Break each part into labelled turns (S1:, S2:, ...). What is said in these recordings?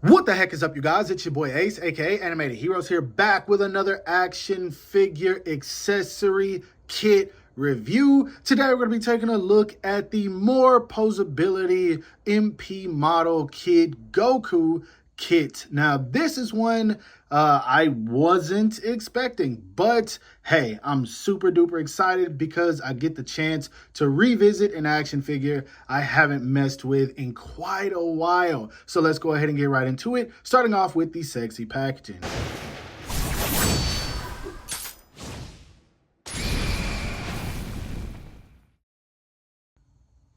S1: What the heck is up, you guys? It's your boy Ace, aka Animated Heroes, here back with another action figure accessory kit review. Today we're going to be taking a look at the MOREPOSIBILITY MP model Kid Goku kit. Now this is one I wasn't expecting, but hey, I'm super duper excited because I get the chance to revisit an action figure I haven't messed with in quite a while. So let's go ahead and get right into it, starting off with the sexy packaging.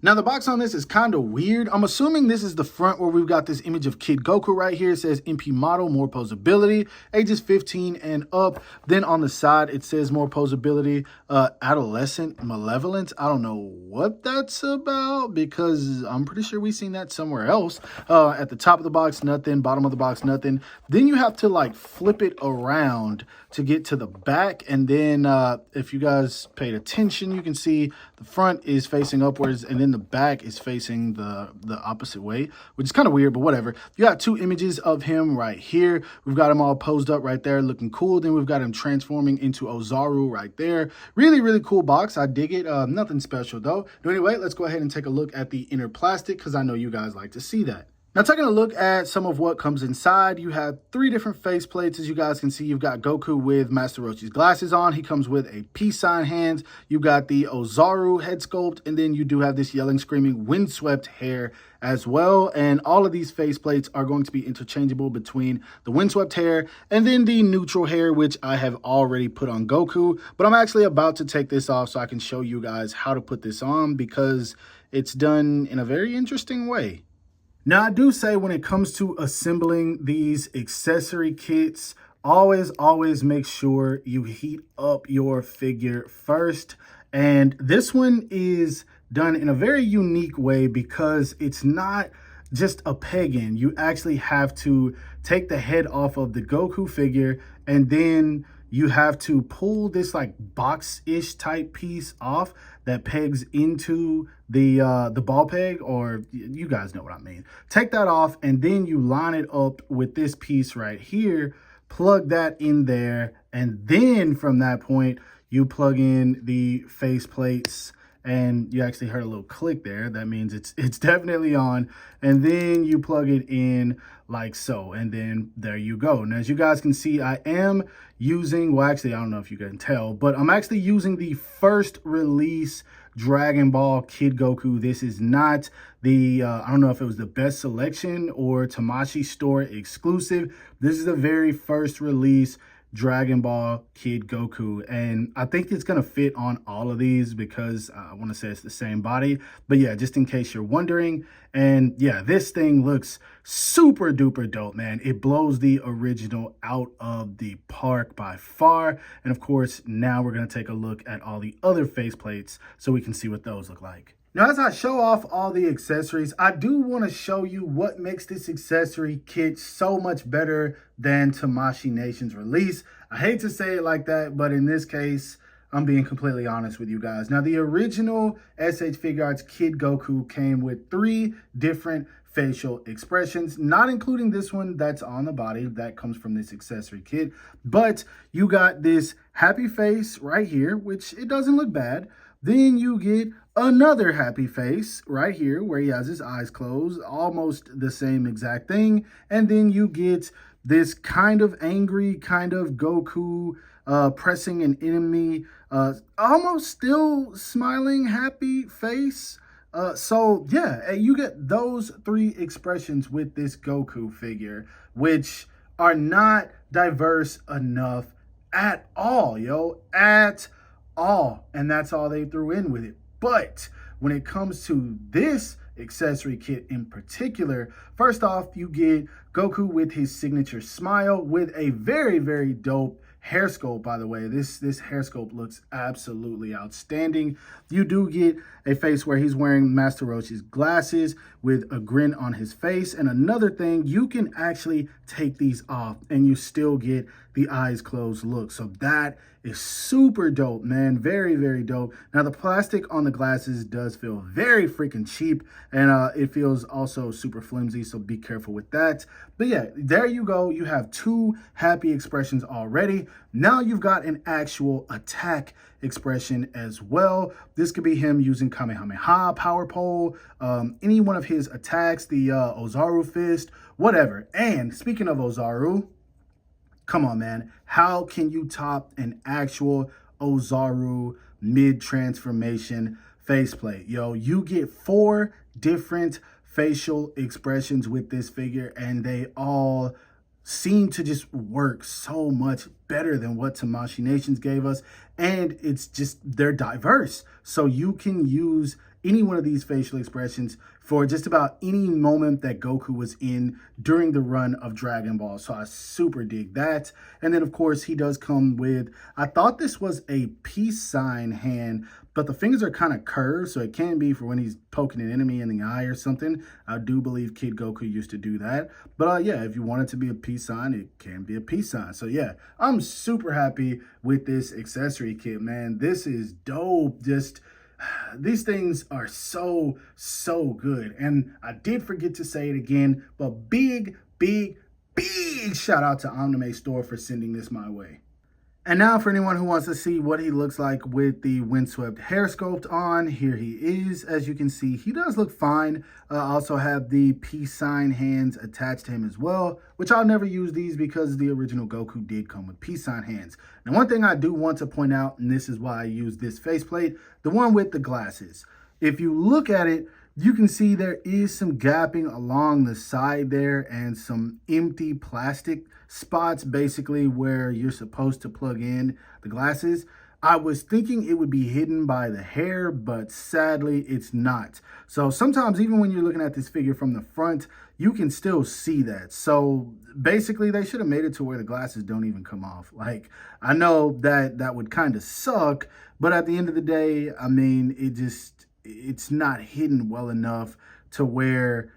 S1: Now, the box on this is kind of weird. I'm assuming this is the front where we've got this image of Kid Goku right here. It says MP model, MOREPOSIBILITY, ages 15 and up. Then on the side, it says MOREPOSIBILITY, adolescent malevolence. I don't know what that's about because I'm pretty sure we've seen that somewhere else. At the top of the box, nothing. Bottom of the box, nothing. Then you have to like flip it around to get to the back. And then if you guys paid attention, you can see the front is facing upwards and then the back is facing the opposite way, which is kind of weird, but whatever. You got two images of him right here. We've got him all posed up right there looking cool. Then we've got him transforming into Ozaru right there. Really, really cool box. I dig it. Nothing special though. But anyway, let's go ahead and take a look at the inner plastic because I know you guys like to see that. Now, taking a look at some of what comes inside, you have three different face plates. As you guys can see, you've got Goku with Master Roshi's glasses on. He comes with a peace sign hands. You've got the Ozaru head sculpt, and then you do have this yelling, screaming, windswept hair as well. And all of these face plates are going to be interchangeable between the windswept hair and then the neutral hair, which I have already put on Goku. But I'm actually about to take this off so I can show you guys how to put this on because it's done in a very interesting way. Now, I do say when it comes to assembling these accessory kits, always make sure you heat up your figure first. And this one is done in a very unique way because it's not just a peg in. You actually have to take the head off of the Goku figure and then you have to pull this like box-ish type piece off that pegs into the ball peg, or you guys know what I mean. Take that off and then you line it up with this piece right here, plug that in there, and then from that point, you plug in the face plates and you actually heard a little click there. That means it's definitely on. And then you plug it in like so. And then there you go. Now, as you guys can see, I am using, well, actually, I don't know if you can tell, but I'm actually using the first release Dragon Ball Kid Goku. This is not the, I don't know if it was the best selection or Tamashii store exclusive. This is the very first release Dragon Ball Kid Goku, and I think it's gonna fit on all of these because I want to say it's the same body, but yeah, just in case you're wondering. And yeah, this thing looks super duper dope, man. It blows the original out of the park by far. And of course, now we're gonna take a look at all the other faceplates so we can see what those look like. Now, as I show off all the accessories, I do want to show you what makes this accessory kit so much better than Tamashii Nation's release. I hate to say it like that, but in this case, I'm being completely honest with you guys. Now, the original SH Figuarts Kid Goku came with 3 different facial expressions, not including this one that's on the body that comes from this accessory kit. But you got this happy face right here, which it doesn't look bad. Then you get another happy face right here where he has his eyes closed, almost the same exact thing. And then you get this kind of angry, kind of Goku pressing an enemy, almost still smiling, happy face. So yeah, you get those 3 expressions with this Goku figure, which are not diverse enough at all, yo, at all. And that's all they threw in with it. But when it comes to this accessory kit in particular, first off, you get Goku with his signature smile with a very, very dope hair sculpt, by the way. This hair sculpt looks absolutely outstanding. You do get a face where he's wearing Master Roshi's glasses with a grin on his face. And another thing, you can actually take these off and you still get the eyes closed look. So that is super dope, man. Very, very dope. Now, the plastic on the glasses does feel very freaking cheap, and it feels also super flimsy, so be careful with that. But yeah, there you go. You have two happy expressions already. Now you've got an actual attack expression as well. This could be him using Kamehameha, Power Pole, any one of his attacks, the Ozaru Fist, whatever. And speaking of Ozaru, come on, man. How can you top an actual Ozaru mid-transformation faceplate? Yo, you get 4 different facial expressions with this figure, and they all seem to just work so much better than what Tamashii Nations gave us. And it's just, they're diverse. So you can use any one of these facial expressions for just about any moment that Goku was in during the run of Dragon Ball. So I super dig that. And then, of course, he does come with, I thought this was a peace sign hand, but the fingers are kind of curved, so it can be for when he's poking an enemy in the eye or something. I do believe Kid Goku used to do that. But yeah, if you want it to be a peace sign, it can be a peace sign. So yeah, I'm super happy with this accessory kit, man. This is dope. Just these things are so good. And I did forget to say it again, but big shout out to Omnime Store for sending this my way. And now for anyone who wants to see what he looks like with the windswept hair sculpt on, here he is. As you can see, he does look fine. Also have the peace sign hands attached to him as well, which I'll never use these because the original Goku did come with peace sign hands. Now, one thing I do want to point out, and this is why I use this faceplate, the one with the glasses. If you look at it, you can see there is some gapping along the side there and some empty plastic spots, basically where you're supposed to plug in the glasses. I was thinking it would be hidden by the hair, but sadly it's not. So sometimes even when you're looking at this figure from the front, you can still see that. So basically they should have made it to where the glasses don't even come off. Like, I know that would kind of suck, but at the end of the day, I mean, it's not hidden well enough to where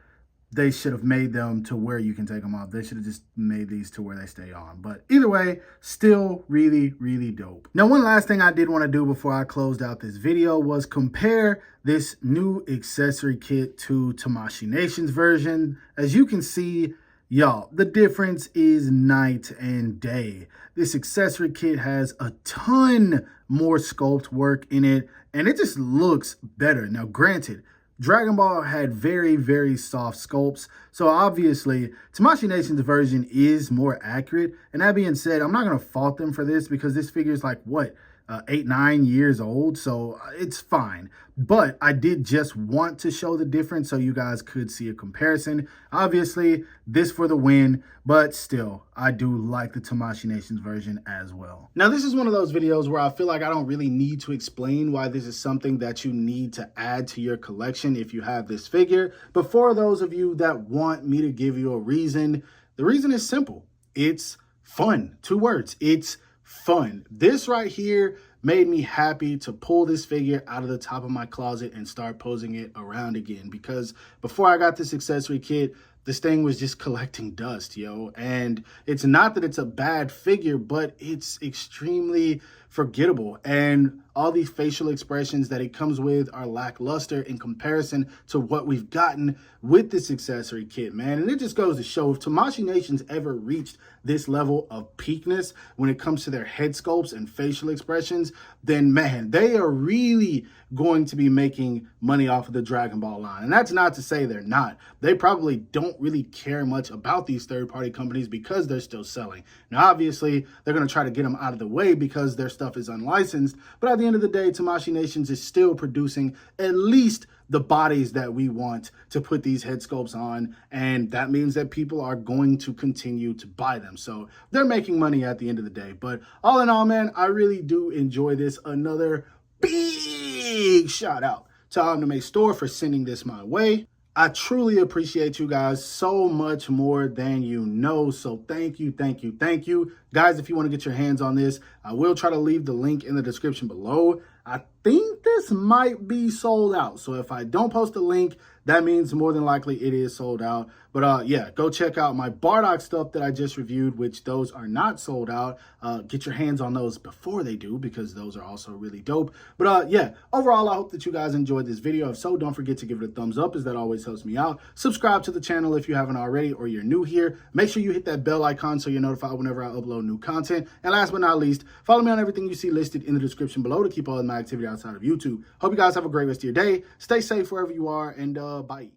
S1: they should have made them to where you can take them off. They should have just made these to where they stay on. But either way, still really dope. Now, one last thing I did want to do before I closed out this video was compare this new accessory kit to Tamashii Nations version. As you can see, y'all, the difference is night and day. This accessory kit has a ton more sculpt work in it, and it just looks better. Now, granted, Dragon Ball had very soft sculpts, so obviously Tamashii Nations version is more accurate. And that being said, I'm not going to fault them for this because this figure is like, what, 8-9 years old, so it's fine. But I did just want to show the difference so you guys could see a comparison. Obviously, this for the win, but still, I do like the Tamashii Nations version as well. Now, this is one of those videos where I feel like I don't really need to explain why this is something that you need to add to your collection if you have this figure. But for those of you that want me to give you a reason, the reason is simple. It's fun. 2 words. It's fun. This right here made me happy to pull this figure out of the top of my closet and start posing it around again, because before I got this accessory kit, this thing was just collecting dust, yo. And it's not that it's a bad figure, but it's extremely forgettable. And all these facial expressions that it comes with are lackluster in comparison to what we've gotten with this accessory kit, man. And it just goes to show, if Tamashii Nations ever reached this level of peakness when it comes to their head sculpts and facial expressions, then man, they are really going to be making money off of the Dragon Ball line. And that's not to say they're not. They probably don't really care much about these third-party companies because they're still selling. Now, obviously, they're going to try to get them out of the way because their stuff is unlicensed. But at the end of the day, Tamashii Nations is still producing at least the bodies that we want to put these head sculpts on, and that means that people are going to continue to buy them. So they're making money at the end of the day. But all in all, man, I really do enjoy this. Another big shout out to Omnime Store for sending this my way. I truly appreciate you guys so much more than you know. So thank you, thank you, thank you. Guys, if you want to get your hands on this, I will try to leave the link in the description below. I think this might be sold out. So if I don't post a link, that means more than likely it is sold out. But yeah, go check out my Bardock stuff that I just reviewed, which those are not sold out. Get your hands on those before they do, because those are also really dope. But yeah, overall, I hope that you guys enjoyed this video. If so, don't forget to give it a thumbs up, as that always helps me out. Subscribe to the channel if you haven't already, or you're new here. Make sure you hit that bell icon so you're notified whenever I upload new content. And last but not least, follow me on everything you see listed in the description below to keep all of my activity outside of YouTube. Hope you guys have a great rest of your day. Stay safe wherever you are, and bye.